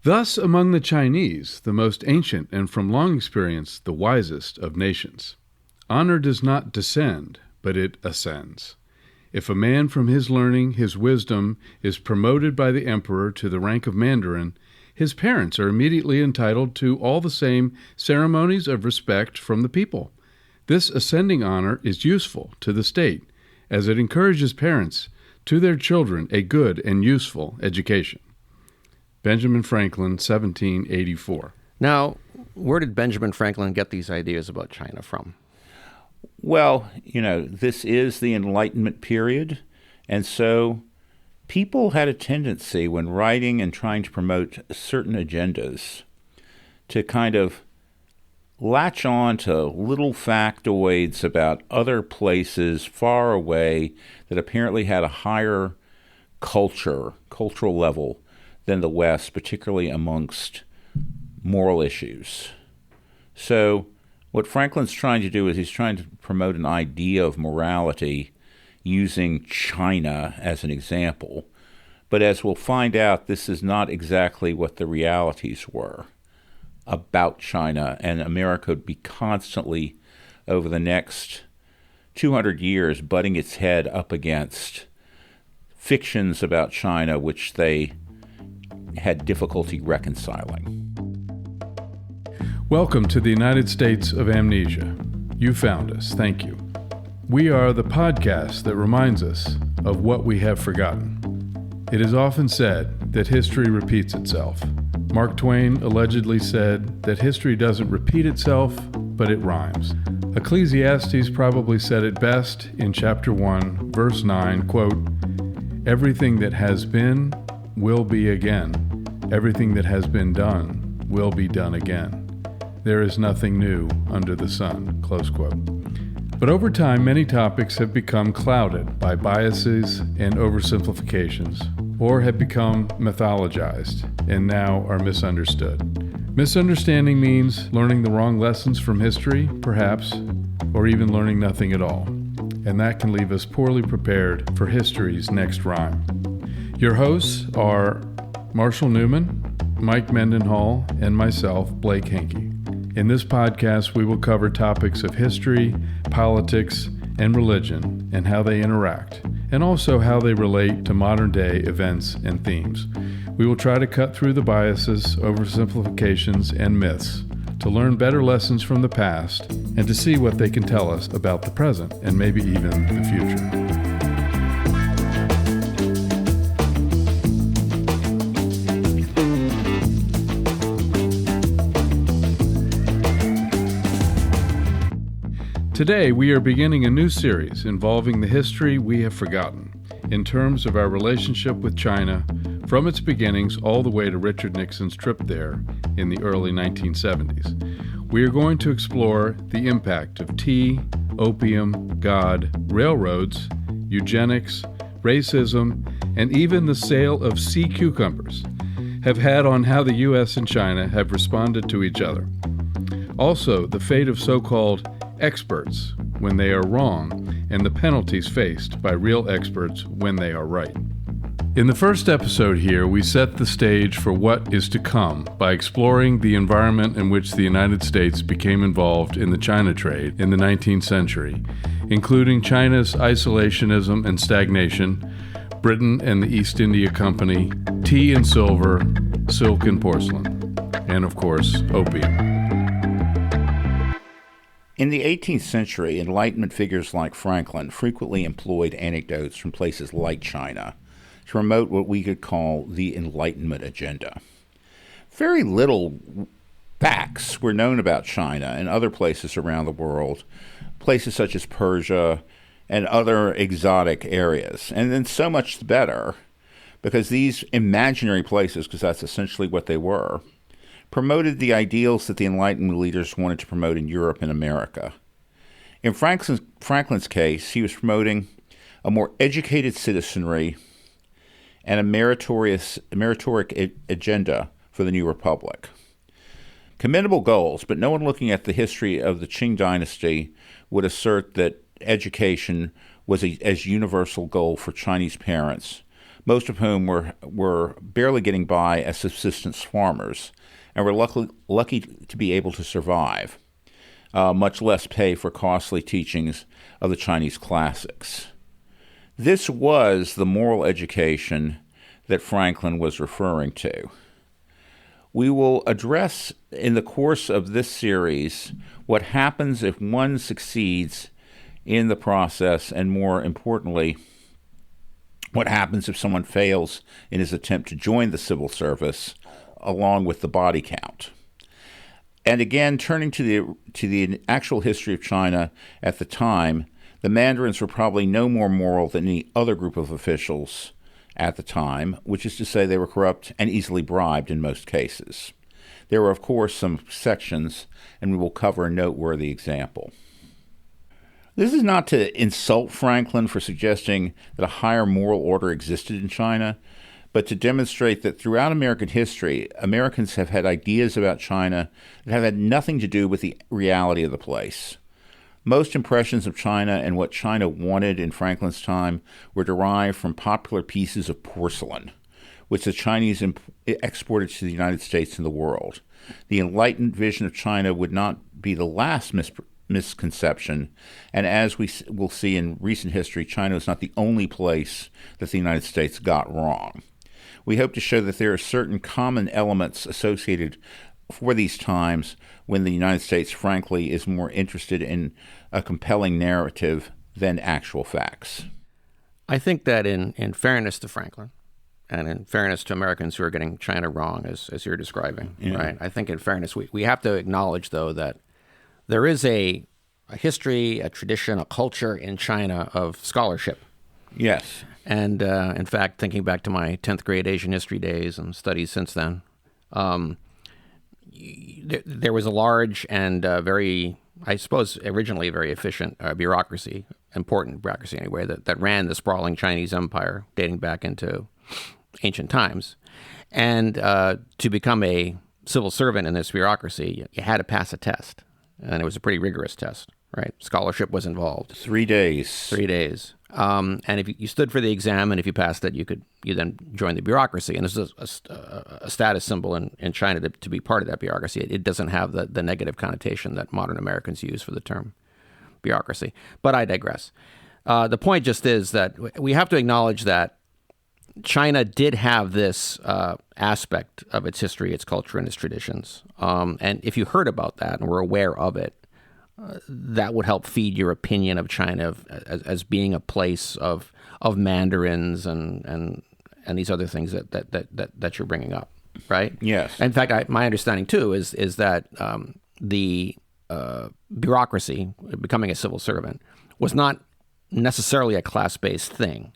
Thus, among the Chinese, the most ancient and from long experience the wisest of nations, honor does not descend, but it ascends. If a man from his learning, his wisdom, is promoted by the emperor to the rank of mandarin, his parents are immediately entitled to all the same ceremonies of respect from the people. This ascending honor is useful to the state, as it encourages parents to their children a good and useful education. Benjamin Franklin, 1784. Now, where did Benjamin Franklin get these ideas about China from? Well, this is the Enlightenment period, and so people had a tendency when writing and trying to promote certain agendas to kind of latch on to little factoids about other places far away that apparently had a higher cultural level than the West, particularly amongst moral issues. So what Franklin's trying to do is he's trying to promote an idea of morality using China as an example. But as we'll find out, this is not exactly what the realities were about China, and America would be constantly, over the next 200 years, butting its head up against fictions about China which they had difficulty reconciling. Welcome to the United States of Amnesia. You found us. Thank you. We are the podcast that reminds us of what we have forgotten. It is often said that history repeats itself. Mark Twain allegedly said that history doesn't repeat itself, but it rhymes. Ecclesiastes probably said it best in chapter 1, verse 9, quote, "Everything that has been will be again. Everything that has been done will be done again. There is nothing new under the sun," close quote. But over time, many topics have become clouded by biases and oversimplifications, or have become mythologized and now are misunderstood. Misunderstanding means learning the wrong lessons from history, perhaps, or even learning nothing at all. And that can leave us poorly prepared for history's next rhyme. Your hosts are Marshall Newman, Mike Mendenhall, and myself, Blake Henke. In this podcast, we will cover topics of history, politics, and religion, and how they interact, and also how they relate to modern-day events and themes. We will try to cut through the biases, oversimplifications, and myths to learn better lessons from the past and to see what they can tell us about the present and maybe even the future. Today, we are beginning a new series involving the history we have forgotten in terms of our relationship with China from its beginnings all the way to Richard Nixon's trip there in the early 1970s. We are going to explore the impact of tea, opium, God, railroads, eugenics, racism, and even the sale of sea cucumbers have had on how the U.S. and China have responded to each other. Also, the fate of so-called experts when they are wrong, and the penalties faced by real experts when they are right. In the first episode here, we set the stage for what is to come by exploring the environment in which the United States became involved in the China trade in the 19th century, including China's isolationism and stagnation, Britain and the East India Company, tea and silver, silk and porcelain, and of course, opium. In the 18th century, Enlightenment figures like Franklin frequently employed anecdotes from places like China to promote what we could call the Enlightenment agenda. Very little facts were known about China and other places around the world, places such as Persia and other exotic areas. And then so much the better, because these imaginary places, because that's essentially what they were, promoted the ideals that the Enlightenment leaders wanted to promote in Europe and America. In Franklin's case, he was promoting a more educated citizenry and a meritoric agenda for the new republic. Commendable goals, but no one looking at the history of the Qing dynasty would assert that education was as universal goal for Chinese parents, most of whom were barely getting by as subsistence farmers and were lucky to be able to survive, much less pay for costly teachings of the Chinese classics. This was the moral education that Franklin was referring to. We will address in the course of this series what happens if one succeeds in the process, and more importantly, what happens if someone fails in his attempt to join the civil service along with the body count. And again, turning to the actual history of China at the time, the mandarins were probably no more moral than any other group of officials at the time, which is to say they were corrupt and easily bribed in most cases. There were, of course, some exceptions, and we will cover a noteworthy example. This is not to insult Franklin for suggesting that a higher moral order existed in China, but to demonstrate that throughout American history, Americans have had ideas about China that have had nothing to do with the reality of the place. Most impressions of China and what China wanted in Franklin's time were derived from popular pieces of porcelain, which the Chinese exported to the United States and the world. The enlightened vision of China would not be the last misconception, and as we will see in recent history, China is not the only place that the United States got wrong. We hope to show that there are certain common elements associated for these times when the United States, frankly, is more interested in a compelling narrative than actual facts. I think that in fairness to Franklin, and in fairness to Americans who are getting China wrong, as you're describing, right? I think in fairness, we have to acknowledge, though, that there is a history, a tradition, a culture in China of scholarship. Yes. And in fact, thinking back to my 10th grade Asian history days and studies since then, there was a large and very, I suppose, originally very efficient bureaucracy, important bureaucracy anyway, that ran the sprawling Chinese empire dating back into ancient times. And to become a civil servant in this bureaucracy, you had to pass a test. And it was a pretty rigorous test, right? Scholarship was involved. 3 days. 3 days. And if you stood for the exam, and if you passed it, you then join the bureaucracy. And this is a status symbol in China to be part of that bureaucracy. It doesn't have the negative connotation that modern Americans use for the term bureaucracy. But I digress. The point just is that we have to acknowledge that China did have this aspect of its history, its culture, and its traditions. And if you heard about that and were aware of it, that would help feed your opinion of China as being a place of mandarins and these other things that you're bringing up, right? Yes. In fact, my understanding too is that the bureaucracy, becoming a civil servant, was not necessarily a class-based thing.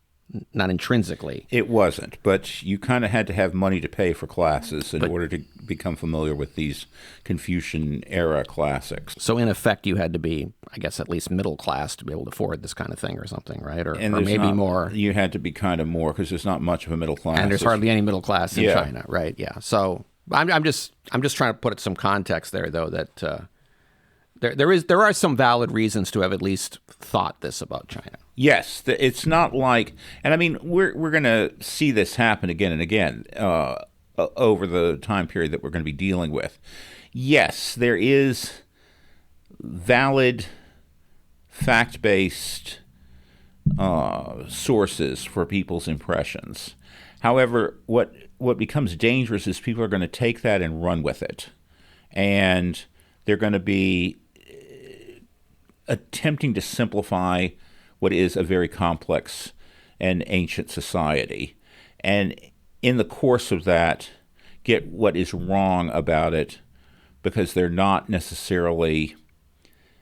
Not intrinsically. It wasn't, but you kind of had to have money to pay for classes in order to become familiar with these Confucian-era classics. So in effect, you had to be, I guess, at least middle class to be able to afford this kind of thing or something, right? Or maybe more. You had to be kind of more because there's not much of a middle class. And there's hardly any middle class in China, right? Yeah. So I'm just trying to put some context there, though, that there are some valid reasons to have at least thought this about China. Yes, it's not like, and I mean, we're going to see this happen again and again over the time period that we're going to be dealing with. Yes, there is valid, fact-based sources for people's impressions. However, what becomes dangerous is people are going to take that and run with it, and they're going to be attempting to simplify what is a very complex and ancient society, and in the course of that, get what is wrong about it because they're not necessarily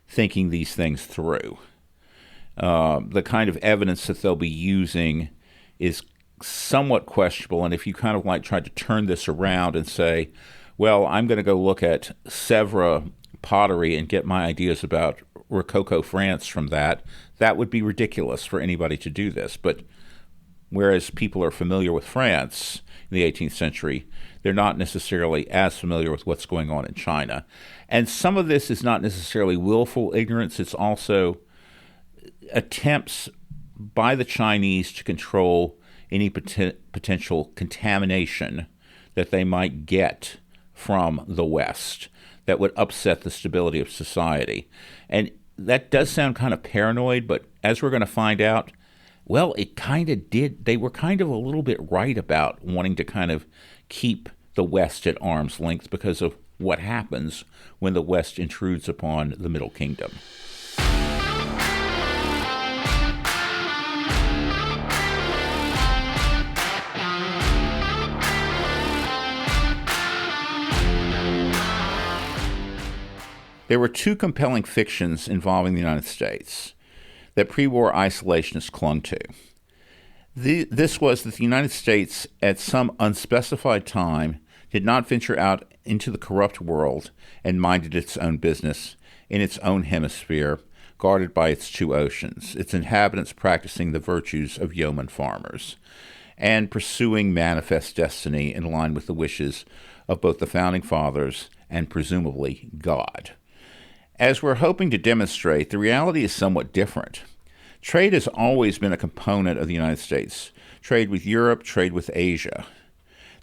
thinking these things through. The kind of evidence that they'll be using is somewhat questionable, and if you kind of like try to turn this around and say, well, I'm going to go look at Sèvres pottery and get my ideas about Rococo France from that would be ridiculous for anybody to do this. But whereas people are familiar with France in the 18th century, they're not necessarily as familiar with what's going on in China. And some of this is not necessarily willful ignorance. It's also attempts by the Chinese to control any potential contamination that they might get from the West that would upset the stability of society. And that does sound kind of paranoid, but as we're going to find out, well, it kind of did. They were kind of a little bit right about wanting to kind of keep the West at arm's length because of what happens when the West intrudes upon the Middle Kingdom. There were two compelling fictions involving the United States that pre-war isolationists clung to. This was that the United States, at some unspecified time, did not venture out into the corrupt world and minded its own business in its own hemisphere, guarded by its two oceans, its inhabitants practicing the virtues of yeoman farmers, and pursuing manifest destiny in line with the wishes of both the Founding Fathers and presumably God. As we're hoping to demonstrate, the reality is somewhat different. Trade has always been a component of the United States. Trade with Europe, trade with Asia.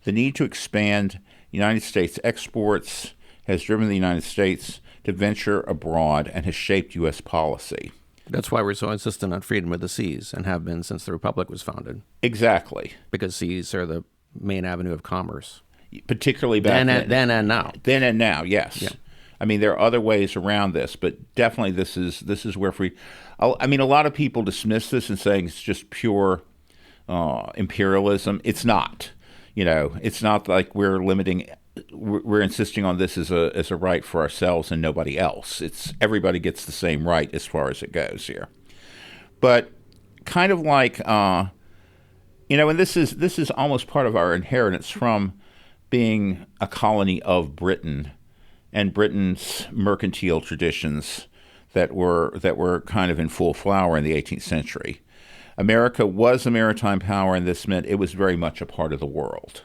The need to expand United States exports has driven the United States to venture abroad and has shaped U.S. policy. That's why we're so insistent on freedom of the seas and have been since the Republic was founded. Exactly. Because seas are the main avenue of commerce. Particularly back then. Then and now. Then and now, yes. Yeah. I mean, there are other ways around this, but definitely this is where free. I mean, a lot of people dismiss this and saying it's just pure imperialism. It's not. You know, it's not like we're insisting on this as a right for ourselves and nobody else. It's everybody gets the same right as far as it goes here. But kind of like, and this is almost part of our inheritance from being a colony of Britain and Britain's mercantile traditions that were kind of in full flower in the 18th century. America was a maritime power, and this meant it was very much a part of the world.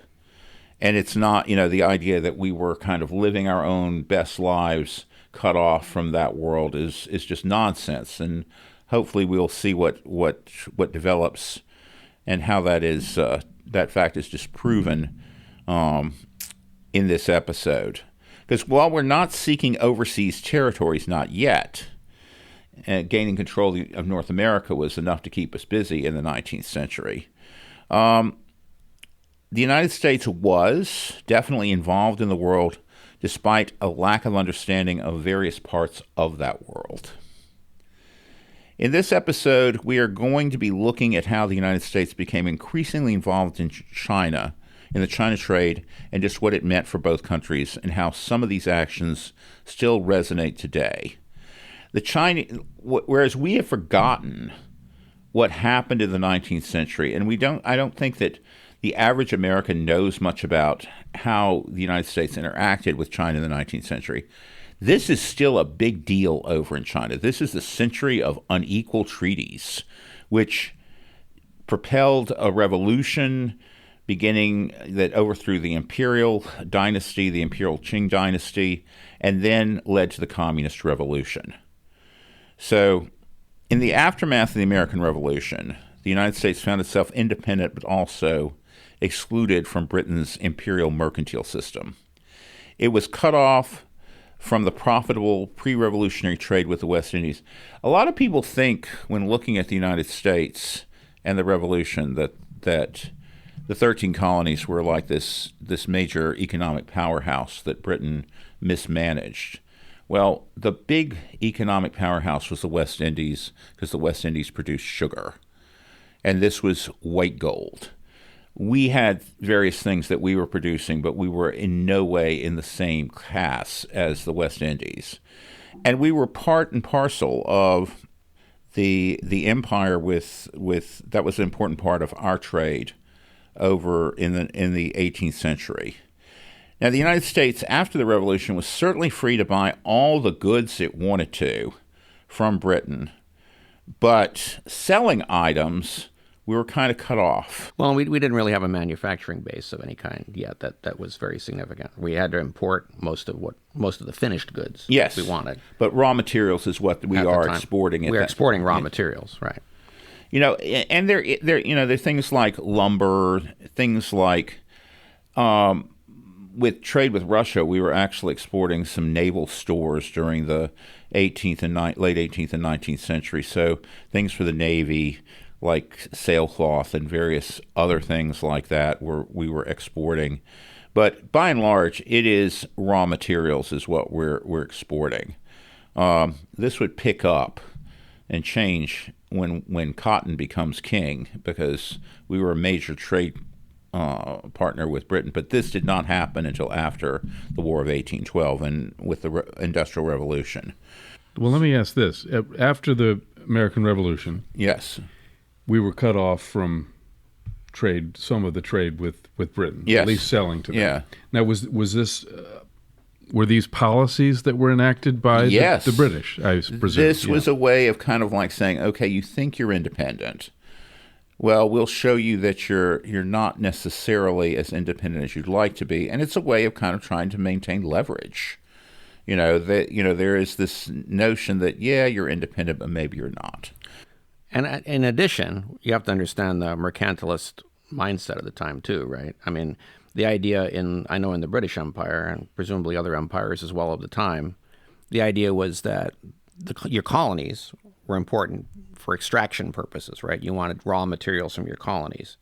And it's not, the idea that we were kind of living our own best lives cut off from that world is just nonsense. And hopefully we'll see what develops and how that fact is disproven in this episode. Because while we're not seeking overseas territories, not yet, gaining control of North America was enough to keep us busy in the 19th century. The United States was definitely involved in the world despite a lack of understanding of various parts of that world. In this episode, we are going to be looking at how the United States became increasingly involved in China, in the China trade, and just what it meant for both countries and how some of these actions still resonate today. Whereas we have forgotten what happened in the 19th century, and I don't think that the average American knows much about how the United States interacted with China in the 19th century. This is still a big deal over in China. This is the century of unequal treaties, which propelled a revolution beginning that overthrew the imperial dynasty, the imperial Qing dynasty, and then led to the communist revolution. So in the aftermath of the American Revolution, the United States found itself independent but also excluded from Britain's imperial mercantile system. It was cut off from the profitable pre-revolutionary trade with the West Indies. A lot of people think when looking at the United States and the Revolution that the 13 colonies were like this major economic powerhouse that Britain mismanaged. Well, the big economic powerhouse was the West Indies because the West Indies produced sugar. And this was white gold. We had various things that we were producing, but we were in no way in the same class as the West Indies. And we were part and parcel of the empire with that was an important part of our trade over in the 18th century. Now, the United States, after the Revolution, was certainly free to buy all the goods it wanted to from Britain, but selling items, we were kind of cut off. Well, we didn't really have a manufacturing base of any kind yet. That was very significant. We had to import most of the finished goods yes, we wanted. But raw materials is what we are exporting. We're exporting raw materials, right? And there are things like lumber, things like with trade with Russia, we were actually exporting some naval stores during the late 18th and 19th century. So things for the Navy, like sailcloth and various other things like that, we were exporting. But by and large, it is raw materials is what we're exporting. This would pick up and change when cotton becomes king, because we were a major trade partner with Britain. But this did not happen until after the War of 1812 and with the Industrial Revolution. Well, let me ask this. After the American Revolution, yes, we were cut off from trade, some of the trade with Britain, yes, at least selling to them. Yeah. Now, was this... were these policies that were enacted by yes. the British, I presume? This was a way of kind of like saying, okay, you think you're independent. Well, we'll show you that you're not necessarily as independent as you'd like to be, and it's a way of kind of trying to maintain leverage. There is this notion that you're independent, but maybe you're not. And in addition, you have to understand the mercantilist mindset of the time too, right? I mean, the idea in the British Empire and presumably other empires as well of the time, the idea was that your colonies were important for extraction purposes, right? You wanted raw materials from your colonies.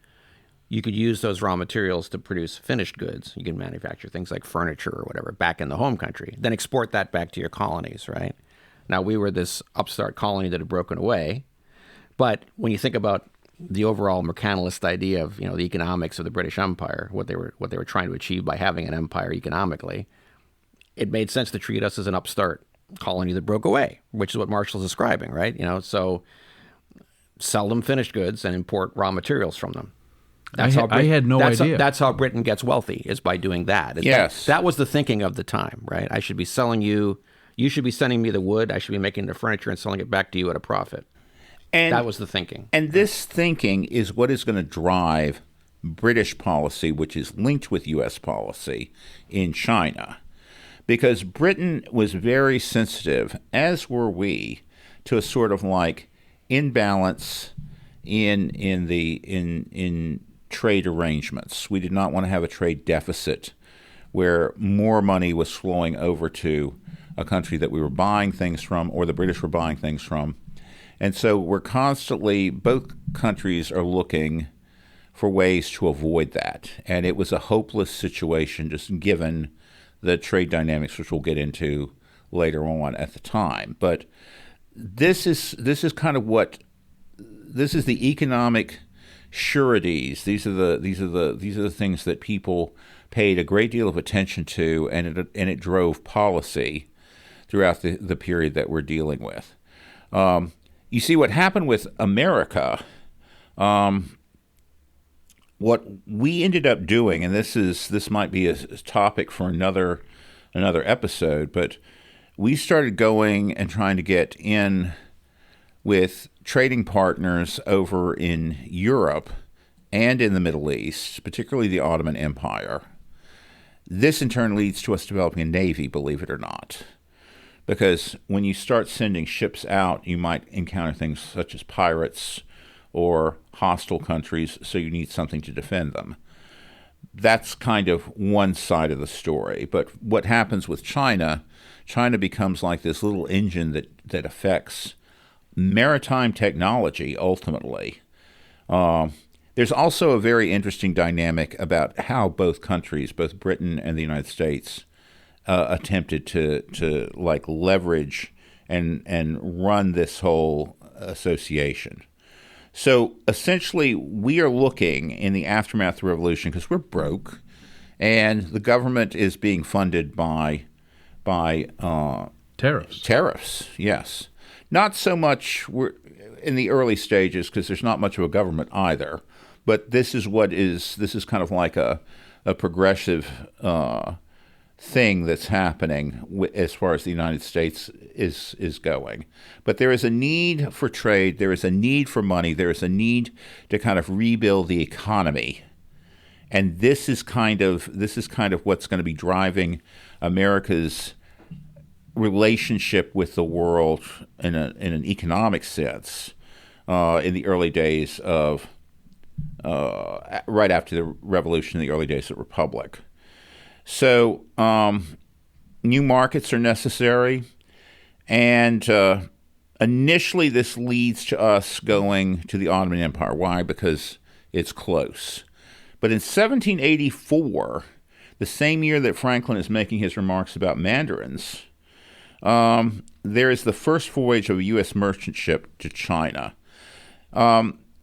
You could use those raw materials to produce finished goods. You can manufacture things like furniture or whatever back in the home country, then export that back to your colonies, right? Now, we were this upstart colony that had broken away. But when you think about the overall mercantilist idea of the economics of the British Empire, what they were trying to achieve by having an empire economically, it made sense to treat us as an upstart colony that broke away, which is what Marshall's describing, right? So sell them finished goods and import raw materials from them. I had no idea. That's how Britain gets wealthy, is by doing that. Yes. That was the thinking of the time, right? I should be selling you should be sending me the wood, I should be making the furniture and selling it back to you at a profit. And that was the thinking. And this thinking is what is going to drive British policy, which is linked with U.S. policy in China. Because Britain was very sensitive, as were we, to a sort of like imbalance in trade arrangements. We did not want to have a trade deficit where more money was flowing over to a country that we were buying things from or the British were buying things from. And so both countries are looking for ways to avoid that. And it was a hopeless situation just given the trade dynamics, which we'll get into later on at the time. But this is kind of this is the economic sureties. These are the things that people paid a great deal of attention to, and it drove policy throughout the period that we're dealing with. You see, what happened with America, what we ended up doing, and this might be a topic for another episode, but we started going and trying to get in with trading partners over in Europe and in the Middle East, particularly the Ottoman Empire. This in turn leads to us developing a navy, believe it or not. Because when you start sending ships out, you might encounter things such as pirates or hostile countries, so you need something to defend them. That's kind of one side of the story. But what happens with China becomes like this little engine that affects maritime technology, ultimately. There's also a very interesting dynamic about how both countries, both Britain and the United States, attempted to like leverage and run this whole association. So essentially, we are looking in the aftermath of the revolution, because we're broke, and the government is being funded by tariffs. Tariffs, yes. Not so much we're in the early stages, because there's not much of a government either. But this is kind of like a progressive thing that's happening as far as the United States is going. But there is a need for trade, there is a need for money, there is a need to kind of rebuild the economy. And this is kind of what's going to be driving America's relationship with the world in an economic sense in the early days of, right after the revolution, in the early days of the Republic. So new markets are necessary, and initially this leads to us going to the Ottoman Empire. Why? Because it's close. But in 1784, the same year that Franklin is making his remarks about mandarins, there is the first voyage of a U.S. merchant ship to China.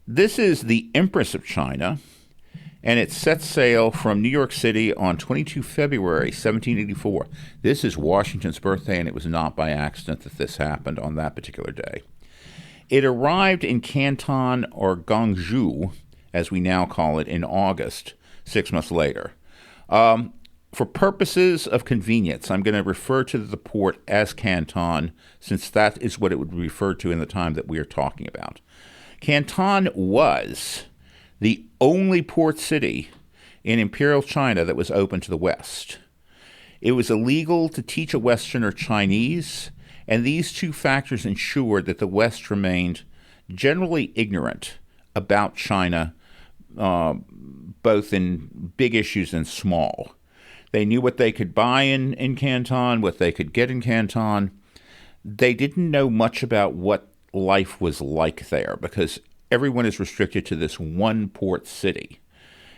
This is the Empress of China, and it sets sail from New York City on 22 February 1784. This is Washington's birthday, and it was not by accident that this happened on that particular day. It arrived in Canton, or Gwangju, as we now call it, in August, 6 months later. For purposes of convenience, I'm going to refer to the port as Canton, since that is what it would be referred to in the time that we are talking about. Canton was the only port city in Imperial China that was open to the West. It was illegal to teach a Westerner Chinese, and these two factors ensured that the West remained generally ignorant about China, both in big issues and small. They knew what they could buy in Canton, what they could get in Canton. They didn't know much about what life was like there, because everyone is restricted to this one port city.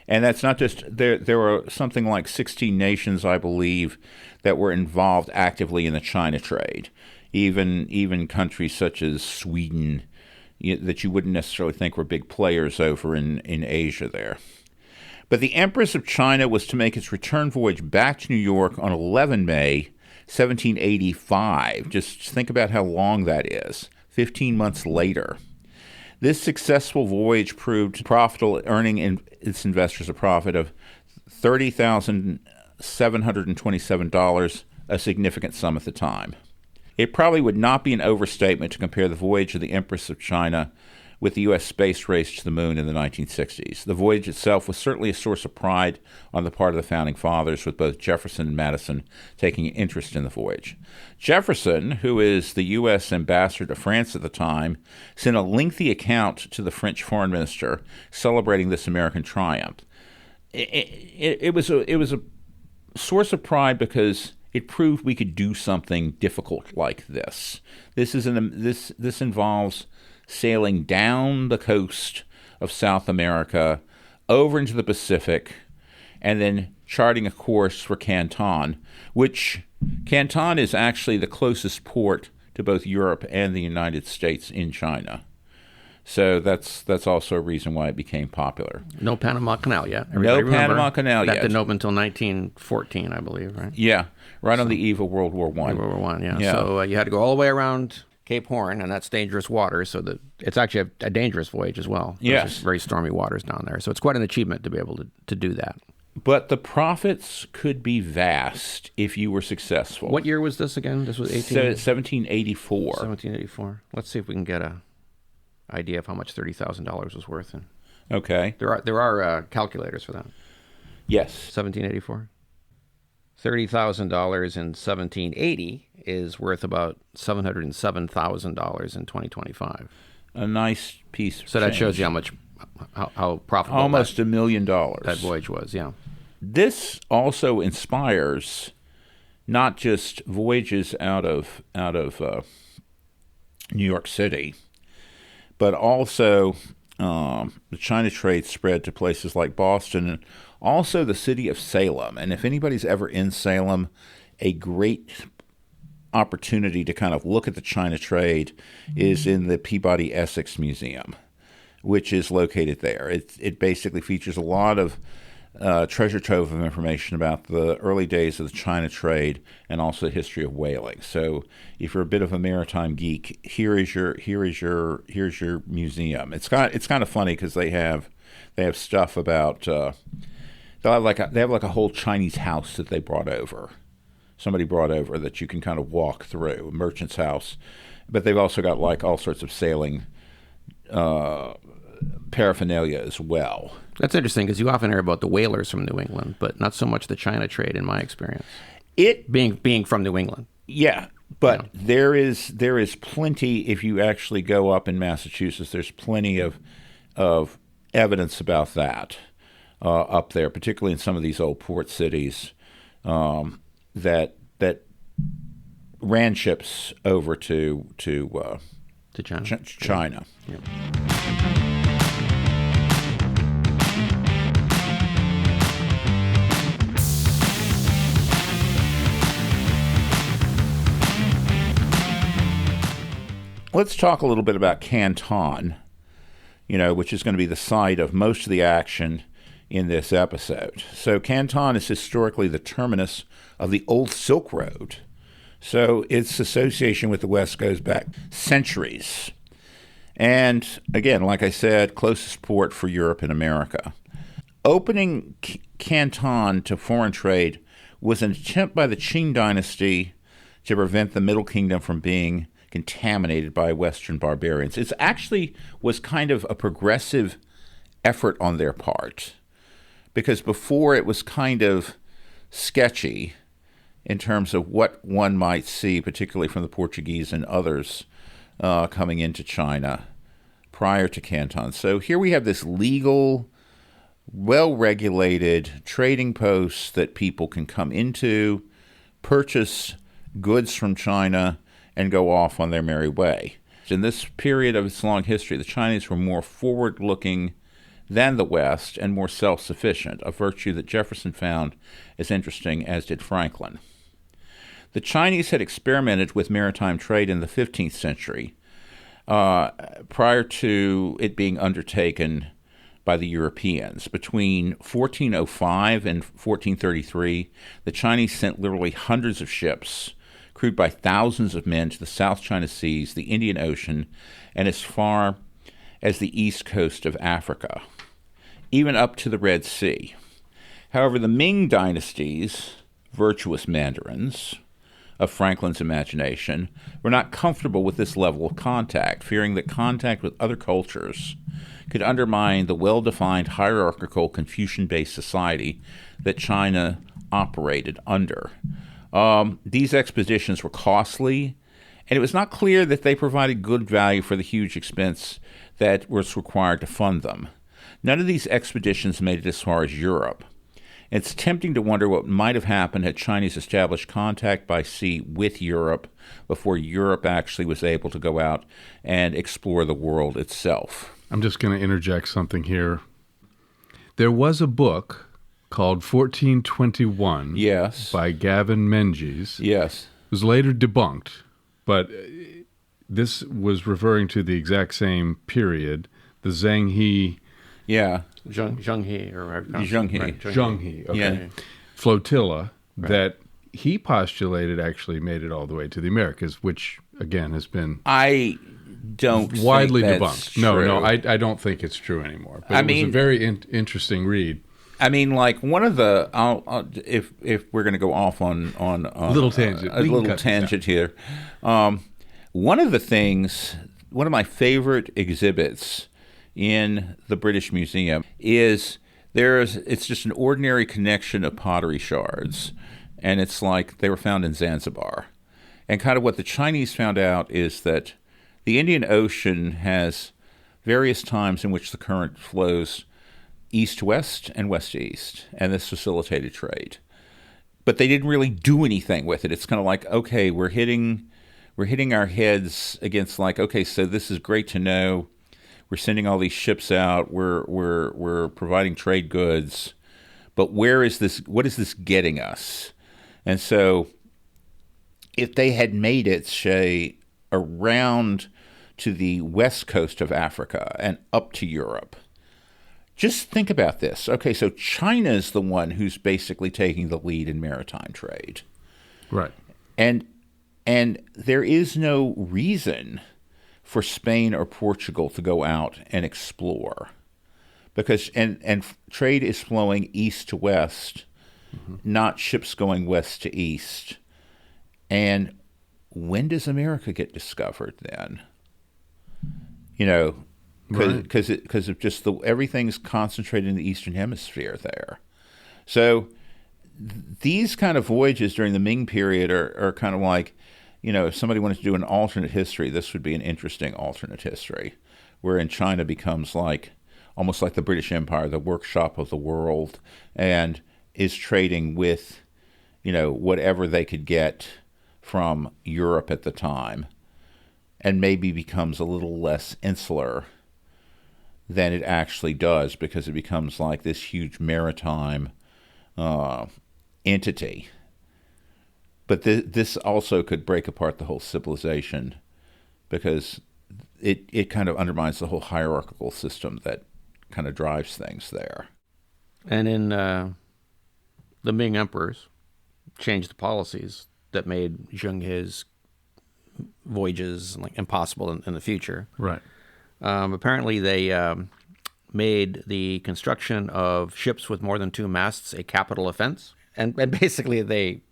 And that's not just, there were something like 16 nations, I believe, that were involved actively in the China trade. Even countries such as Sweden, that you wouldn't necessarily think were big players over in Asia there. But the Empress of China was to make its return voyage back to New York on 11 May 1785. Just think about how long that is, 15 months later. This successful voyage proved profitable, earning its investors a profit of $30,727, a significant sum at the time. It probably would not be an overstatement to compare the voyage of the Empress of China with the U.S. space race to the moon in the 1960s. The voyage itself was certainly a source of pride on the part of the Founding Fathers, with both Jefferson and Madison taking interest in the voyage. Jefferson, who is the U.S. ambassador to France at the time, sent a lengthy account to the French foreign minister celebrating this American triumph. It was a source of pride because it proved we could do something difficult like this. This involves sailing down the coast of South America, over into the Pacific, and then charting a course for Canton, which Canton is actually the closest port to both Europe and the United States in China. So that's also a reason why it became popular. No Panama Canal yet. No Panama Canal yet. That didn't open until 1914, I believe, right? Yeah, right on the eve of World War I. World War I, yeah. So you had to go all the way around Cape Horn, and that's dangerous water, so that it's actually a dangerous voyage as well. Yes. Very stormy waters down there. So it's quite an achievement to be able to do that. But the profits could be vast if you were successful. What year was this again? This was 1784. 1784. Let's see if we can get a idea of how much $30,000 was worth. Okay. There are calculators for that. Yes. 1784. $30,000 in 1780 is worth about $707,000 in 2025. A nice piece of So that shows you how profitable almost $1 million that voyage was, yeah. This also inspires not just voyages out of New York City, but also the China trade spread to places like Boston and also the city of Salem. And if anybody's ever in Salem, a great opportunity to kind of look at the China trade is in the Peabody Essex Museum, which is located there. It basically features a lot of treasure trove of information about the early days of the China trade and also the history of whaling. So if you're a bit of a maritime geek, here's your museum. It's kind of funny because they have stuff about they have like a whole Chinese house that they brought over. Somebody brought over that you can kind of walk through, a merchant's house. But they've also got like all sorts of sailing paraphernalia as well. That's interesting because you often hear about the whalers from New England, but not so much the China trade in my experience. It being from New England. Yeah, But there is plenty. If you actually go up in Massachusetts, there's plenty of evidence about that up there, particularly in some of these old port cities that ran ships over to China. China. Yeah. Let's talk a little bit about Canton, which is going to be the site of most of the action in this episode. So Canton is historically the terminus of the old Silk Road. So its association with the West goes back centuries. And again, like I said, closest port for Europe and America. Opening Canton to foreign trade was an attempt by the Qing dynasty to prevent the Middle Kingdom from being contaminated by Western barbarians. It actually was kind of a progressive effort on their part, because before it was kind of sketchy in terms of what one might see, particularly from the Portuguese and others coming into China prior to Canton. So here we have this legal, well-regulated trading post that people can come into, purchase goods from China, and go off on their merry way. In this period of its long history, the Chinese were more forward-looking than the West and more self-sufficient, a virtue that Jefferson found as interesting as did Franklin. The Chinese had experimented with maritime trade in the 15th century, prior to it being undertaken by the Europeans. Between 1405 and 1433, the Chinese sent literally hundreds of ships, crewed by thousands of men, to the South China Seas, the Indian Ocean, and as far as the east coast of Africa, even up to the Red Sea. However, the Ming dynasty's virtuous mandarins of Franklin's imagination were not comfortable with this level of contact, fearing that contact with other cultures could undermine the well-defined hierarchical Confucian-based society that China operated under. These expeditions were costly, and it was not clear that they provided good value for the huge expense that was required to fund them. None of these expeditions made it as far as Europe. It's tempting to wonder what might have happened had Chinese established contact by sea with Europe before Europe actually was able to go out and explore the world itself. I'm just going to interject something here. There was a book called 1421 by Gavin Menzies. Yes. It was later debunked, but this was referring to the exact same period, the Zheng He. Zheng He. Zheng He, okay. Flotilla that he postulated actually made it all the way to the Americas, which, again, has been... I don't widely think debunked. True. No, I don't think it's true anymore. But it was a very interesting read. I mean, like one of the if we're going to go off on a little tangent here, one of the things, one of my favorite exhibits in the British Museum is it's just an ordinary connection of pottery shards, and it's like they were found in Zanzibar, and kind of what the Chinese found out is that the Indian Ocean has various times in which the current flows east-west and west-east, and this facilitated trade. But they didn't really do anything with it. It's kind of like, okay, we're hitting our heads against like, okay, so this is great to know. We're sending all these ships out. We're providing trade goods, but where is this? What is this getting us? And so, if they had made it, say, around to the west coast of Africa and up to Europe. Just think about this. Okay, so China's the one who's basically taking the lead in maritime trade. Right. And there is no reason for Spain or Portugal to go out and explore. Because and trade is flowing east to west, not ships going west to east. And when does America get discovered then? Because of just everything's concentrated in the Eastern Hemisphere there. So these kind of voyages during the Ming period are kind of like, if somebody wanted to do an alternate history, this would be an interesting alternate history, wherein China becomes almost like the British Empire, the workshop of the world, and is trading with, whatever they could get from Europe at the time, and maybe becomes a little less insular than it actually does, because it becomes like this huge maritime entity. But this also could break apart the whole civilization, because it kind of undermines the whole hierarchical system that kind of drives things there. And in the Ming emperors changed the policies that made Zheng He's voyages impossible in the future. Right. Apparently, they made the construction of ships with more than 2 masts a capital offense, and basically they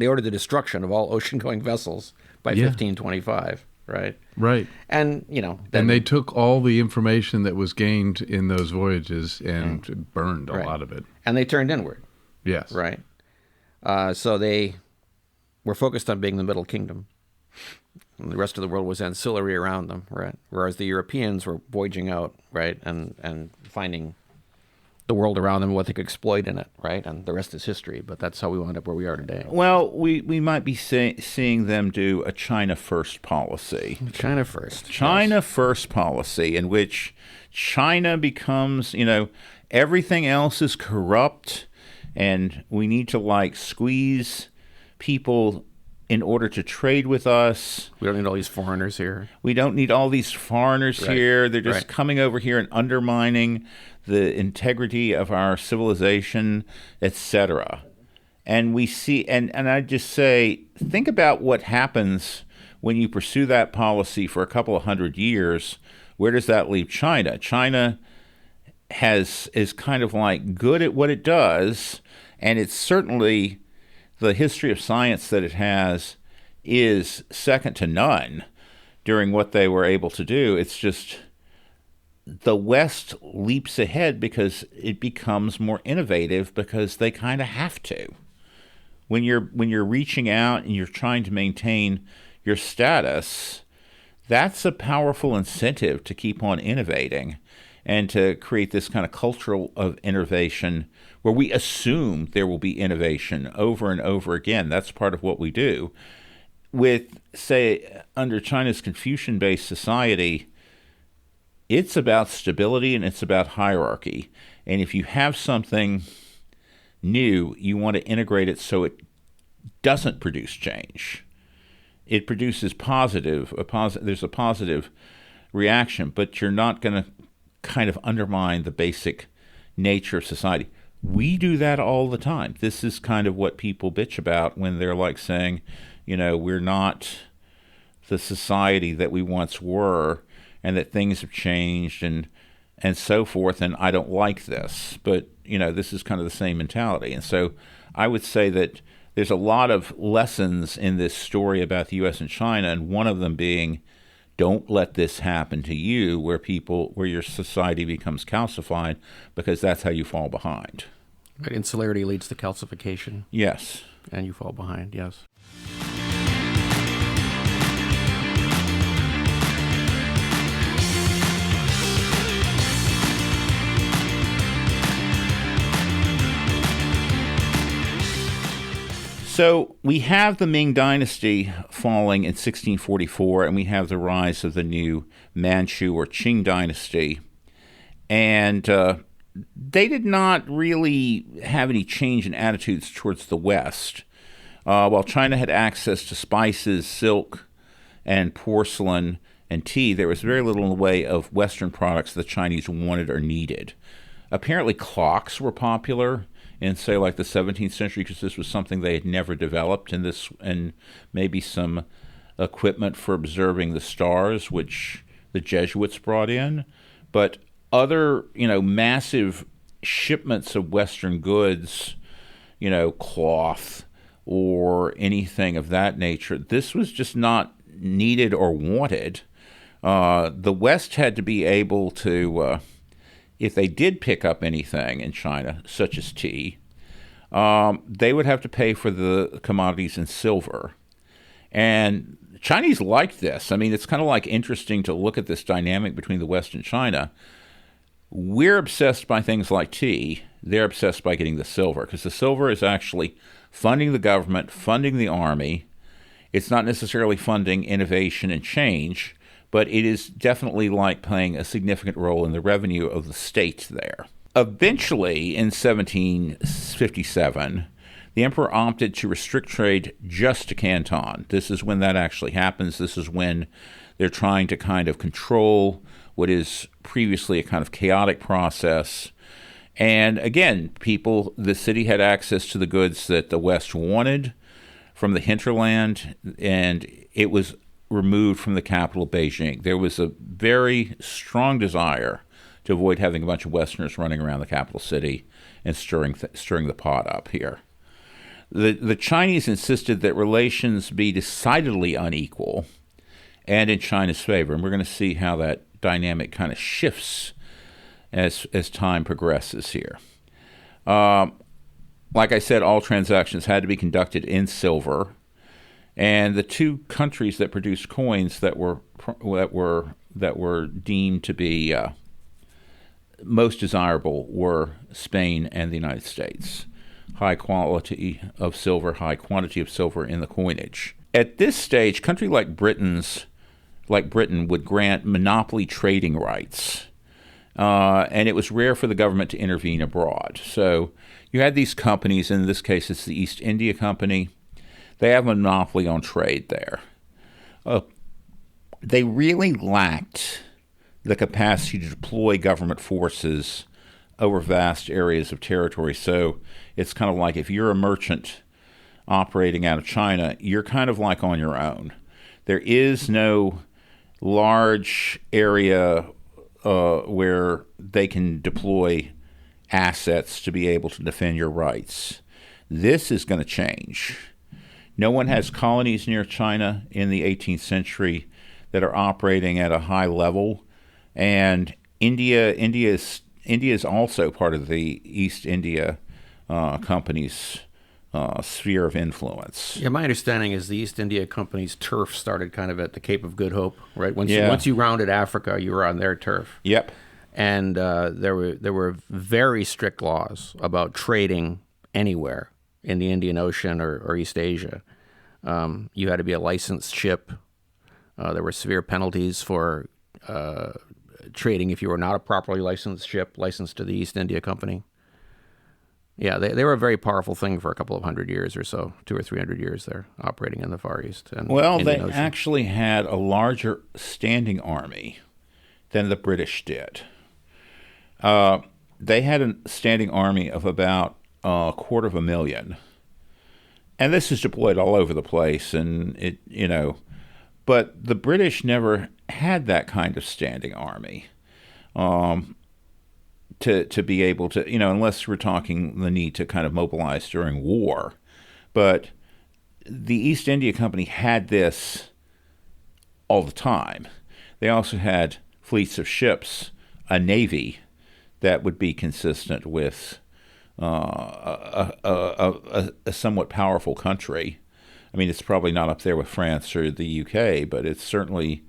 ordered the destruction of all ocean-going vessels by 1525. Right. Right. And and they took all the information that was gained in those voyages and burned a lot of it. And they turned inward. Yes. Right. So they were focused on being the Middle Kingdom. And the rest of the world was ancillary around them, right? Whereas the Europeans were voyaging out, right, and finding the world around them, what they could exploit in it, right? And the rest is history, but that's how we wound up where we are today. Well, we might be seeing them do a China first policy. China first. China first policy, in which China becomes, everything else is corrupt, and we need to squeeze people in order to trade with us. We don't need all these foreigners here. We don't need all these foreigners here. They're just coming over here and undermining the integrity of our civilization, etc. And we see, and I just say, think about what happens when you pursue that policy for a couple of 100 years. Where does that leave China? China is kind of good at what it does, and it's certainly the history of science that it has is second to none during what they were able to do. It's just the West leaps ahead because it becomes more innovative, because they kind of have to. When you're reaching out and you're trying to maintain your status, that's a powerful incentive to keep on innovating and to create this kind of cultural of innovation where we assume there will be innovation over and over again. That's part of what we do. With, say, under China's Confucian-based society, it's about stability and it's about hierarchy. And if you have something new, you want to integrate it so it doesn't produce change. It produces there's a positive reaction, but you're not going to kind of undermine the basic nature of society. We do that all the time. This is kind of what people bitch about when they're saying, we're not the society that we once were, and that things have changed and so forth, and I don't like this. But, this is kind of the same mentality. And so I would say that there's a lot of lessons in this story about the U.S. and China, and one of them being, don't let this happen to you where your society becomes calcified, because that's how you fall behind. Right, insularity leads to calcification. Yes. And you fall behind, yes. So we have the Ming Dynasty falling in 1644, and we have the rise of the new Manchu or Qing Dynasty. And they did not really have any change in attitudes towards the West. While China had access to spices, silk, and porcelain and tea, there was very little in the way of Western products the Chinese wanted or needed. Apparently clocks were popular in, say, the 17th century, because this was something they had never developed, and maybe some equipment for observing the stars, which the Jesuits brought in. But other, massive shipments of Western goods, cloth or anything of that nature, this was just not needed or wanted. The West had to be able to, if they did pick up anything in China, such as tea, they would have to pay for the commodities in silver. And Chinese liked this. I mean, it's kind of like interesting to look at this dynamic between the West and China. We're obsessed by things like tea. They're obsessed by getting the silver, because the silver is actually funding the government, funding the army. It's not necessarily funding innovation and change, but it is definitely like playing a significant role in the revenue of the state there. Eventually, in 1757, the emperor opted to restrict trade just to Canton. This is when that actually happens. This is when they're trying to kind of control what is previously a kind of chaotic process. And again, the city had access to the goods that the West wanted from the hinterland, and it was removed from the capital, Beijing. There was a very strong desire to avoid having a bunch of Westerners running around the capital city and stirring the pot up here. The Chinese insisted that relations be decidedly unequal and in China's favor, and we're going to see how that dynamic kind of shifts as time progresses here. Like I said, all transactions had to be conducted in silver, and the two countries that produced coins that were deemed to be most desirable were Spain and the United States. High quality of silver, high quantity of silver in the coinage. At this stage, country like Britain would grant monopoly trading rights, and it was rare for the government to intervene abroad. So you had these companies, in this case it's the East India Company. They have a monopoly on trade there. They really lacked the capacity to deploy government forces over vast areas of territory. So it's kind of like if you're a merchant operating out of China, you're kind of like on your own. There is no large area where they can deploy assets to be able to defend your rights. This is going to change. No one has colonies near China in the 18th century that are operating at a high level, and India is also part of the East India Company's sphere of influence. Yeah, my understanding is the East India Company's turf started kind of at the Cape of Good Hope, right? Once you rounded Africa, you were on their turf. Yep. And there were very strict laws about trading anywhere in the Indian Ocean or East Asia. You had to be a licensed ship. There were severe penalties for trading if you were not a properly licensed ship, licensed to the East India Company. Yeah, they were a very powerful thing for a couple of hundred years or so, 200 or 300 years there, operating in the Far East. And they actually had a larger standing army than the British did. They had a standing army of about 250,000, and this is deployed all over the place. And but the British never had that kind of standing army. To be able to, unless we're talking the need to kind of mobilize during war. But the East India Company had this all the time. They also had fleets of ships, a navy that would be consistent with a somewhat powerful country. I mean, it's probably not up there with France or the UK, but it's certainly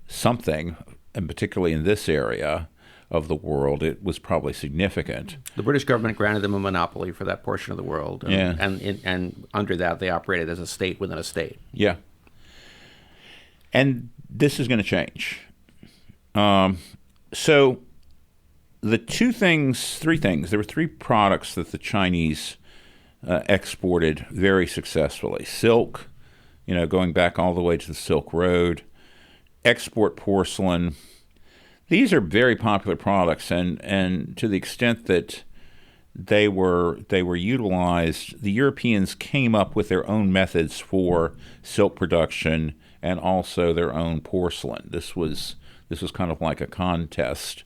something, and particularly in this area of the world, it was probably significant. The British government granted them a monopoly for that portion of the world, and under that they operated as a state within a state. Yeah, and this is going to change. So the three things. There were three products that the Chinese exported very successfully: silk, going back all the way to the Silk Road; export porcelain. These are very popular products, and to the extent that they were utilized, the Europeans came up with their own methods for silk production and also their own porcelain. This was kind of like a contest,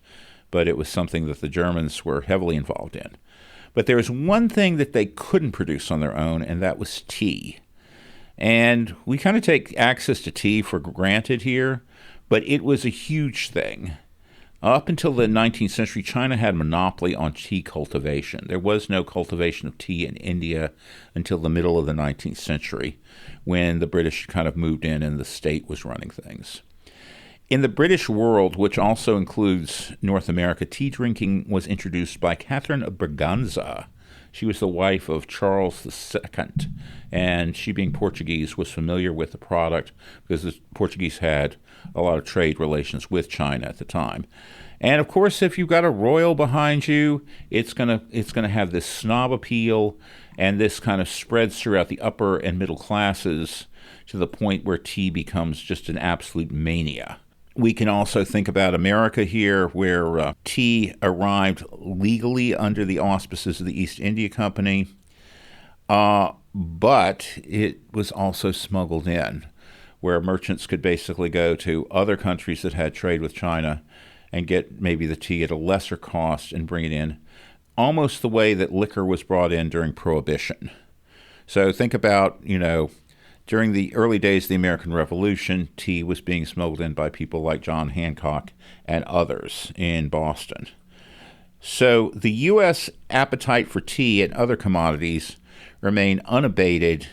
but it was something that the Germans were heavily involved in. But there was one thing that they couldn't produce on their own, and that was tea. And we kind of take access to tea for granted here, but it was a huge thing. Up until the 19th century, China had a monopoly on tea cultivation. There was no cultivation of tea in India until the middle of the 19th century, when the British kind of moved in and the state was running things. In the British world, which also includes North America, tea drinking was introduced by Catherine of Braganza. She was the wife of Charles II, and she, being Portuguese, was familiar with the product because the Portuguese had a lot of trade relations with China at the time. And of course, if you've got a royal behind you, it's gonna have this snob appeal, and this kind of spreads throughout the upper and middle classes to the point where tea becomes just an absolute mania. We can also think about America here, where tea arrived legally under the auspices of the East India Company, but it was also smuggled in, where merchants could basically go to other countries that had trade with China and get maybe the tea at a lesser cost and bring it in, almost the way that liquor was brought in during Prohibition. So think about, during the early days of the American Revolution, tea was being smuggled in by people like John Hancock and others in Boston. So the U.S. appetite for tea and other commodities remained unabated,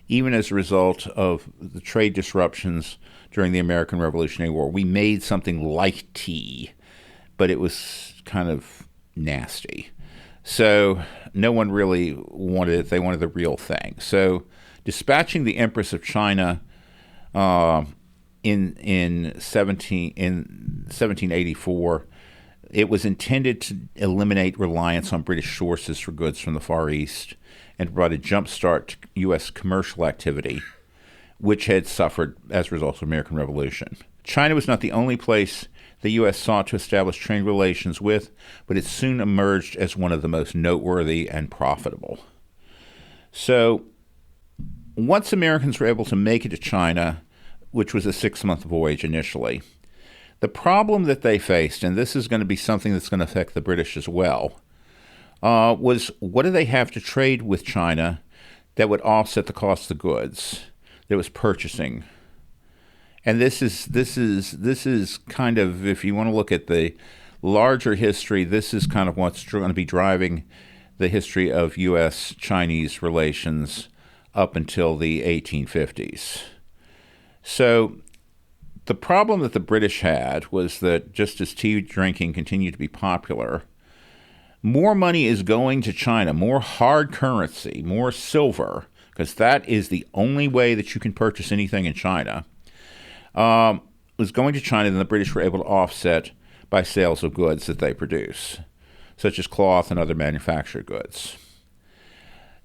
even as a result of the trade disruptions during the American Revolutionary War. We made something like tea, but it was kind of nasty. So no one really wanted it. They wanted the real thing. So dispatching the Empress of China in 1784, it was intended to eliminate reliance on British sources for goods from the Far East and provide a jump start to U.S. commercial activity, which had suffered as a result of the American Revolution. China was not the only place the U.S. sought to establish trade relations with, but it soon emerged as one of the most noteworthy and profitable. So once Americans were able to make it to China, which was a 6-month voyage initially, the problem that they faced, and this is going to be something that's going to affect the British as well, was what do they have to trade with China that would offset the cost of the goods that was purchasing? And this is kind of, if you want to look at the larger history, this is kind of what's going to be driving the history of U.S.-Chinese relations up until the 1850s. So the problem that the British had was that just as tea drinking continued to be popular, more money is going to China, more hard currency, more silver, because that is the only way that you can purchase anything in China, was going to China than the British were able to offset by sales of goods that they produce, such as cloth and other manufactured goods.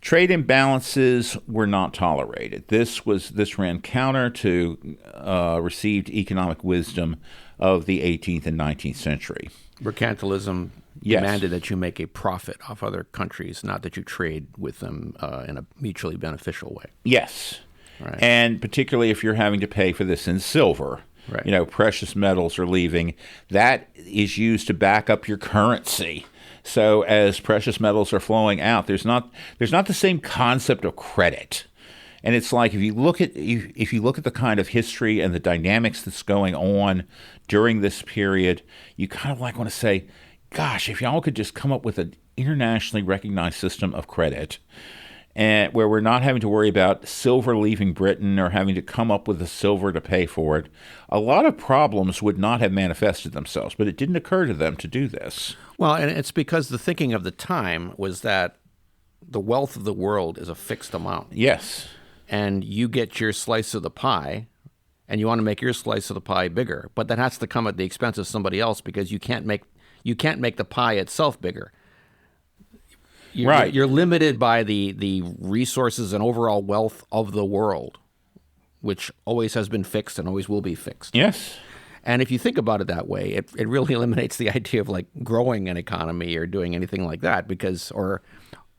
Trade imbalances were not tolerated. This ran counter to received economic wisdom of the 18th and 19th century. Mercantilism Yes. demanded that you make a profit off other countries, not that you trade with them in a mutually beneficial way. Yes. Right. And particularly if you're having to pay for this in silver. Right. Precious metals are leaving. That is used to back up your currency. So as precious metals are flowing out, there's not the same concept of credit. And it's like if you look at the kind of history and the dynamics that's going on during this period, you kind of want to say, gosh, if y'all could just come up with an internationally recognized system of credit, and where we're not having to worry about silver leaving Britain or having to come up with the silver to pay for it, a lot of problems would not have manifested themselves. But it didn't occur to them to do this. Well, and it's because the thinking of the time was that the wealth of the world is a fixed amount. Yes. And you get your slice of the pie, and you want to make your slice of the pie bigger. But that has to come at the expense of somebody else, because you can't make the pie itself bigger. You're limited by the resources and overall wealth of the world, which always has been fixed and always will be fixed. Yes. And if you think about it that way, it really eliminates the idea of growing an economy or doing anything like that, or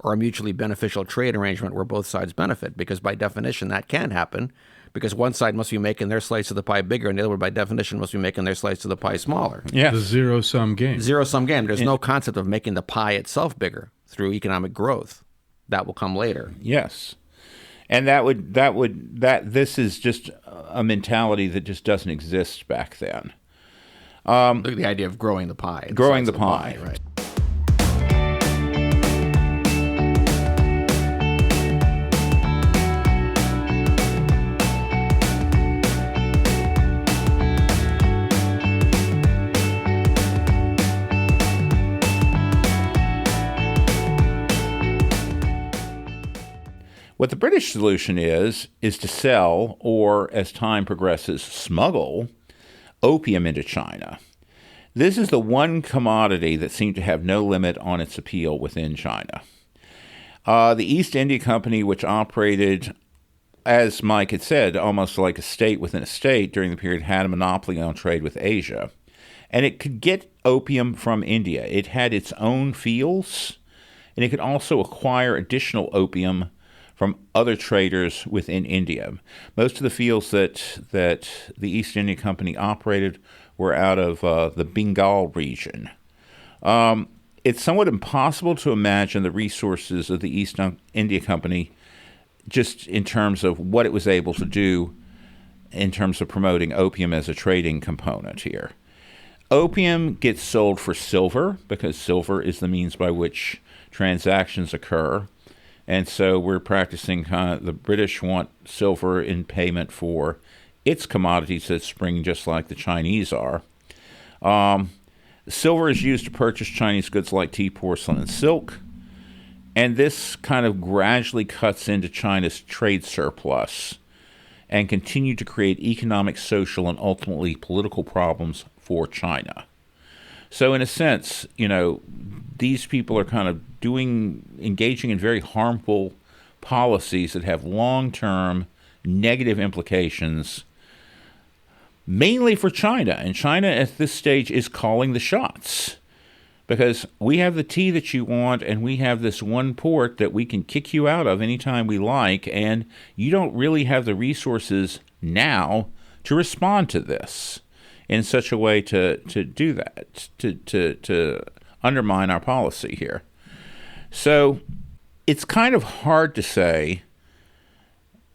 a mutually beneficial trade arrangement where both sides benefit, because by definition that can happen, because one side must be making their slice of the pie bigger and the other one by definition must be making their slice of the pie smaller. Yeah. The zero-sum game. Zero-sum game. There's no concept of making the pie itself bigger through economic growth. That will come later. Yes. And this is just a mentality that just doesn't exist back then. The idea of growing the pie. Growing the pie. Right. What the British solution is to sell, or as time progresses, smuggle opium into China. This is the one commodity that seemed to have no limit on its appeal within China. The East India Company, which operated, as Mike had said, almost like a state within a state during the period, had a monopoly on trade with Asia. And it could get opium from India. It had its own fields, and it could also acquire additional opium from other traders within India. Most of the fields that the East India Company operated were out of the Bengal region. It's somewhat impossible to imagine the resources of the East India Company just in terms of what it was able to do in terms of promoting opium as a trading component here. Opium gets sold for silver because silver is the means by which transactions occur. And so we're practicing the British want silver in payment for its commodities that spring just like the Chinese are. Silver is used to purchase Chinese goods like tea, porcelain, and silk. And this kind of gradually cuts into China's trade surplus and continue to create economic, social, and ultimately political problems for China. So in a sense, these people are kind of engaging in very harmful policies that have long-term negative implications, mainly for China. And China at this stage is calling the shots because we have the tea that you want, and we have this one port that we can kick you out of anytime we like, and you don't really have the resources now to respond to this in such a way to do that, to undermine our policy here. So it's kind of hard to say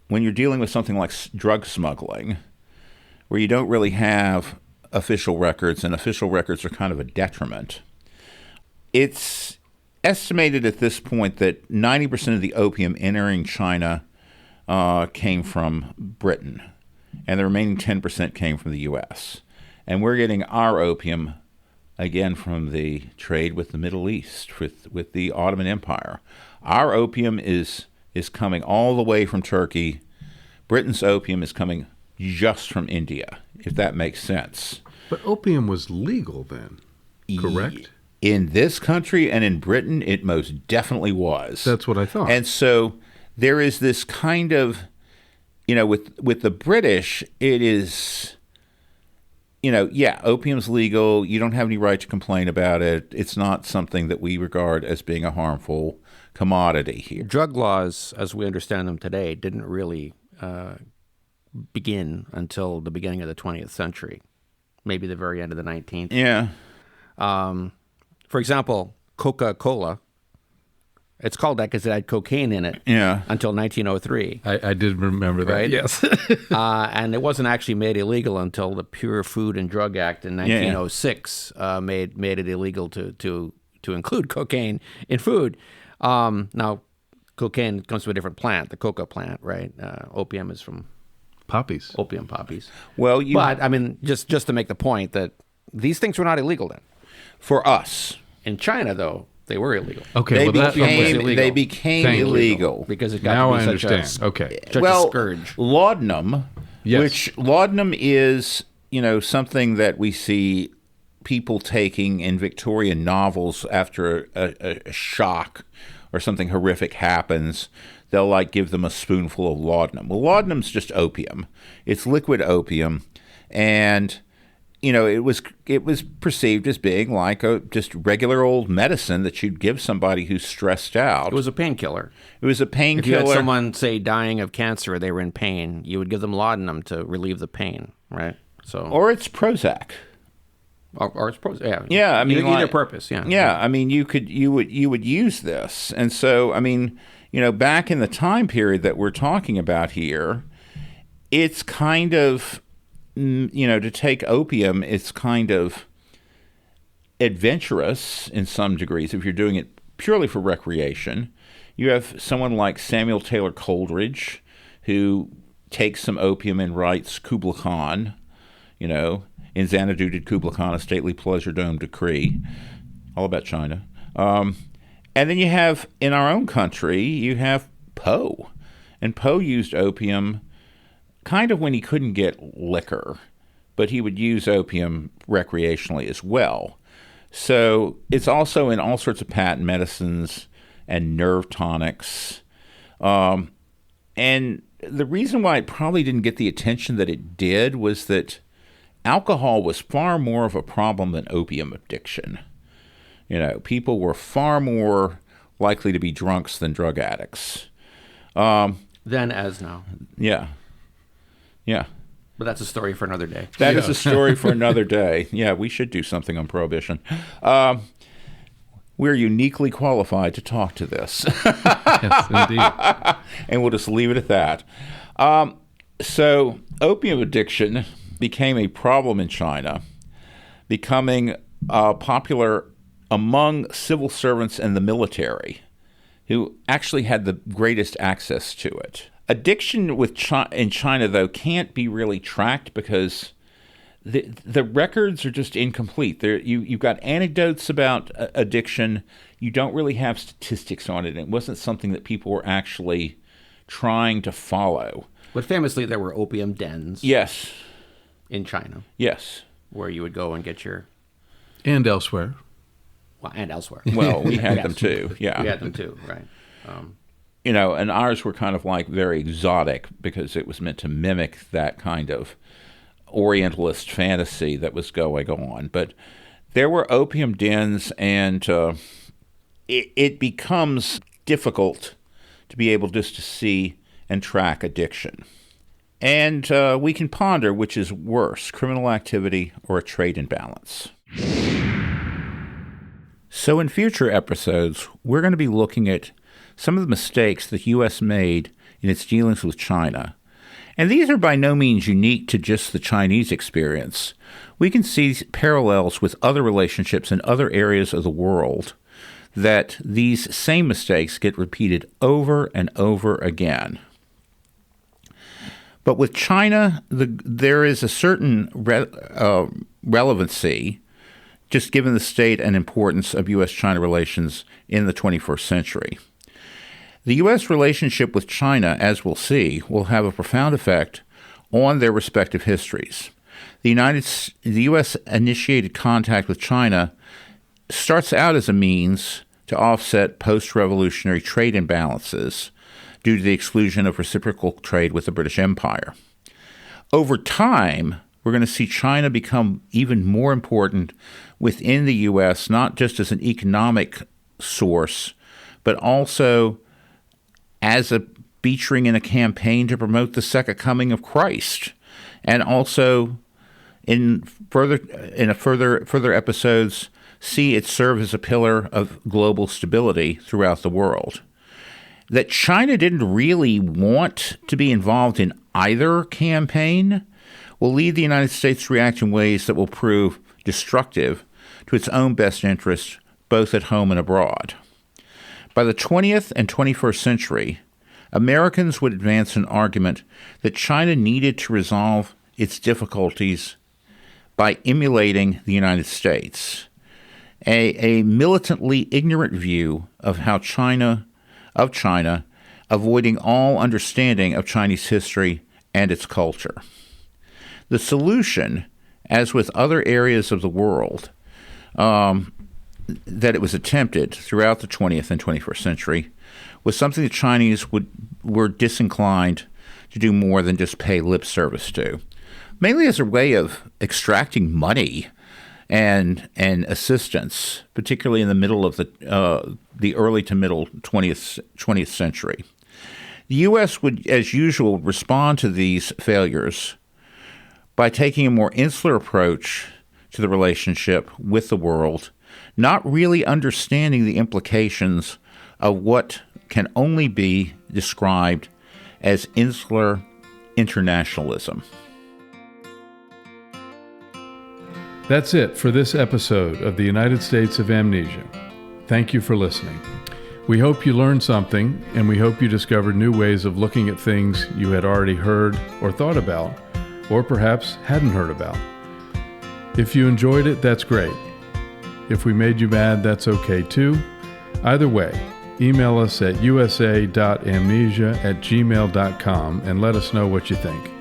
when you're dealing with something like drug smuggling, where you don't really have official records, and official records are kind of a detriment. It's estimated at this point that 90% of the opium entering China came from Britain, and the remaining 10% came from the U.S. And we're getting our opium again from the trade with the Middle East, with the Ottoman Empire. Our opium is coming all the way from Turkey. Britain's opium is coming just from India, if that makes sense. But opium was legal then, correct? In this country and in Britain, it most definitely was. That's what I thought. And so there is this kind of, with the British, it is... opium's legal. You don't have any right to complain about it. It's not something that we regard as being a harmful commodity here. Drug laws, as we understand them today, didn't really begin until the beginning of the 20th century, maybe the very end of the 19th. Yeah. For example, Coca-Cola, it's called that because it had cocaine in it until 1903. I did remember that, right? yes. And it wasn't actually made illegal until the Pure Food and Drug Act in 1906 made it illegal to include cocaine in food. Now, cocaine comes from a different plant, the coca plant, right? Opium is from poppies. Opium poppies. Well, but I mean, just to make the point that these things were not illegal then. For us. In China, though, they were illegal. Okay, they became illegal because it got now to be I such understand. a scourge. Laudanum, yes. Which laudanum is, something that we see people taking in Victorian novels after a shock or something horrific happens. They'll give them a spoonful of laudanum. Well, laudanum's just opium. It's liquid opium, and it was perceived as being like a just regular old medicine that you'd give somebody who's stressed out. It was a painkiller. It was a painkiller. If you had someone, say, dying of cancer, they were in pain, you would give them laudanum to relieve the pain, right? Or it's Prozac. Or it's Prozac. Yeah. Yeah, I mean, either purpose. Yeah. Yeah, I mean, you would use this, and so I mean, back in the time period that we're talking about here, it's kind of to take opium, it's kind of adventurous in some degrees if you're doing it purely for recreation. You have someone like Samuel Taylor Coleridge, who takes some opium and writes Kubla Khan, in Xanadu did Kubla Khan a stately pleasure dome decree, all about China. And then you have, in our own country, you have Poe. And Poe used opium kind of when he couldn't get liquor, but he would use opium recreationally as well. So it's also in all sorts of patent medicines and nerve tonics. And the reason why it probably didn't get the attention that it did was that alcohol was far more of a problem than opium addiction. People were far more likely to be drunks than drug addicts. Then as now. Yeah. But that's a story for another day. That is a story for another day. Yeah, we should do something on prohibition. We're uniquely qualified to talk to this. Yes, indeed. And we'll just leave it at that. So opium addiction became a problem in China, becoming popular among civil servants and the military, who actually had the greatest access to it. Addiction in China, though, can't be really tracked because the records are just incomplete. You've got anecdotes about addiction. You don't really have statistics on it. It wasn't something that people were actually trying to follow. But famously, there were opium dens. Yes. In China. Yes. Where you would go and get your... And elsewhere. Well, and elsewhere. Well, we had them too. Yeah. We had them too, right. And ours were kind of like very exotic because it was meant to mimic that kind of Orientalist fantasy that was going on. But there were opium dens, and it becomes difficult to be able just to see and track addiction. And we can ponder which is worse, criminal activity or a trade imbalance. So in future episodes, we're going to be looking at some of the mistakes the U.S. made in its dealings with China. And these are by no means unique to just the Chinese experience. We can see parallels with other relationships in other areas of the world that these same mistakes get repeated over and over again. But with China, there is a certain relevancy, just given the state and importance of U.S.-China relations in the 21st century. The U.S. relationship with China, as we'll see, will have a profound effect on their respective histories. The U.S. initiated contact with China starts out as a means to offset post-revolutionary trade imbalances due to the exclusion of reciprocal trade with the British Empire. Over time, we're going to see China become even more important within the U.S., not just as an economic source, but also as a featuring in a campaign to promote the second coming of Christ, and also in further episodes, see it serve as a pillar of global stability throughout the world. That China didn't really want to be involved in either campaign will lead the United States to react in ways that will prove destructive to its own best interests, both at home and abroad. By the 20th and 21st century, Americans would advance an argument that China needed to resolve its difficulties by emulating the United States, a militantly ignorant view of China, avoiding all understanding of Chinese history and its culture. The solution, as with other areas of the world, that it was attempted throughout the 20th and 21st century was something the Chinese were disinclined to do more than just pay lip service to, mainly as a way of extracting money and assistance, particularly in the middle of the early to middle 20th century. The U.S. would, as usual, respond to these failures by taking a more insular approach to the relationship with the world, not really understanding the implications of what can only be described as insular internationalism. That's it for this episode of the United States of Amnesia. Thank you for listening. We hope you learned something, and we hope you discovered new ways of looking at things you had already heard or thought about, or perhaps hadn't heard about. If you enjoyed it, that's great. If we made you mad, that's okay too. Either way, email us at usa.amnesia@gmail.com and let us know what you think.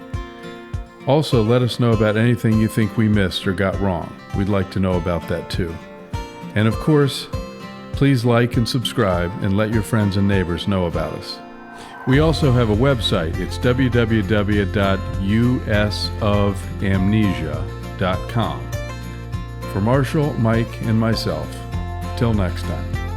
Also, let us know about anything you think we missed or got wrong. We'd like to know about that too. And of course, please like and subscribe and let your friends and neighbors know about us. We also have a website. It's www.usofamnesia.com. For Marshall, Mike, and myself, till next time.